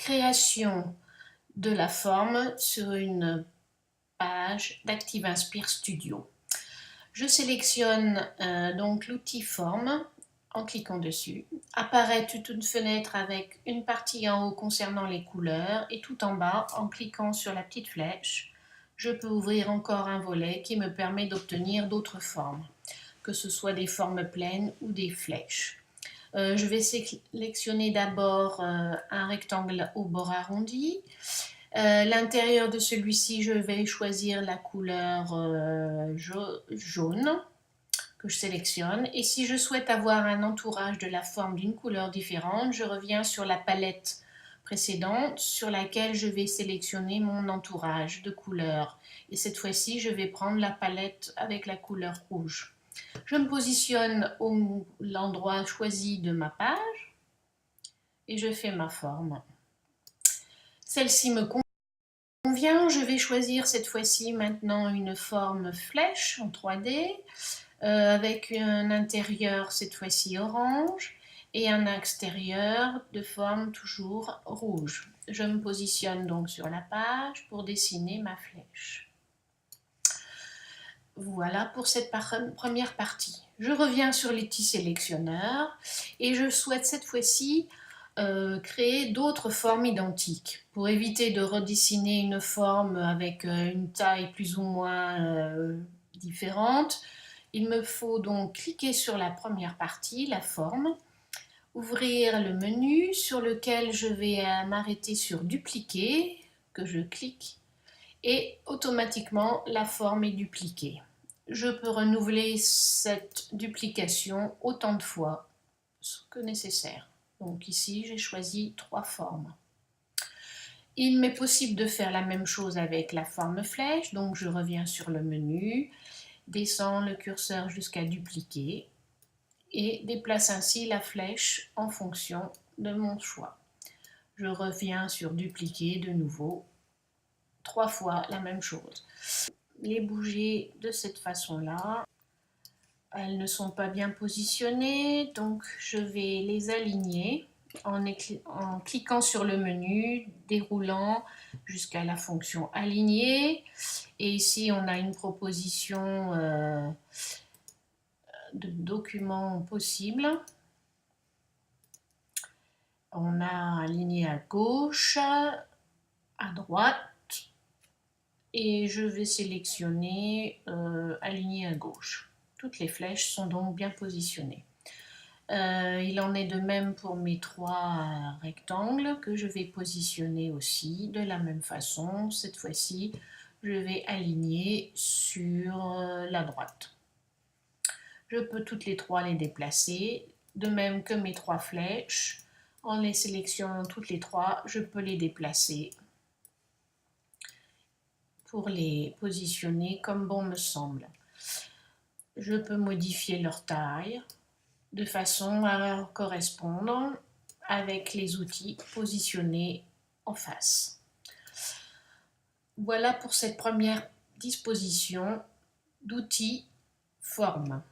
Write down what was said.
Création de la forme sur une page d'Active Inspire Studio. Je sélectionne donc l'outil forme en cliquant dessus. Apparaît toute une fenêtre avec une partie en haut concernant les couleurs et tout en bas, en cliquant sur la petite flèche, je peux ouvrir encore un volet qui me permet d'obtenir d'autres formes, que ce soit des formes pleines ou des flèches. Je vais sélectionner d'abord un rectangle au bord arrondi. L'intérieur de celui-ci, je vais choisir la couleur jaune que je sélectionne. Et si je souhaite avoir un entourage de la forme d'une couleur différente, je reviens sur la palette précédente sur laquelle je vais sélectionner mon entourage de couleurs. Et cette fois-ci, je vais prendre la palette avec la couleur rouge. Je me positionne à l'endroit choisi de ma page et je fais ma forme. Celle-ci me convient. Je vais choisir cette fois-ci maintenant une forme flèche en 3D avec un intérieur cette fois-ci orange et un extérieur de forme toujours rouge. Je me positionne donc sur la page pour dessiner ma flèche. Voilà pour cette première partie. Je reviens sur l'outil sélectionneur et je souhaite cette fois-ci créer d'autres formes identiques. Pour éviter de redessiner une forme avec une taille plus ou moins différente, il me faut donc cliquer sur la première partie, la forme, ouvrir le menu sur lequel je vais m'arrêter sur dupliquer, que je clique, et automatiquement la forme est dupliquée. Je peux renouveler cette duplication autant de fois que nécessaire. Donc ici, j'ai choisi 3 formes. Il m'est possible de faire la même chose avec la forme flèche, donc je reviens sur le menu, descends le curseur jusqu'à dupliquer et déplace ainsi la flèche en fonction de mon choix. Je reviens sur dupliquer de nouveau, 3 fois la même chose. Les bouger de cette façon-là. Elles ne sont pas bien positionnées, donc je vais les aligner en cliquant sur le menu, déroulant jusqu'à la fonction aligner. Et ici, on a une proposition de documents possibles. On a aligné à gauche, à droite, et je vais sélectionner aligner à gauche. Toutes les flèches sont donc bien positionnées. Il en est de même pour mes 3 rectangles que je vais positionner aussi de la même façon. Cette fois-ci, je vais aligner sur la droite. Je peux toutes les 3 les déplacer, de même que mes 3 flèches. En les sélectionnant toutes les 3, je peux les déplacer pour les positionner comme bon me semble. Je peux modifier leur taille de façon à leur correspondre avec les outils positionnés en face. Voilà pour cette première disposition d'outils forme.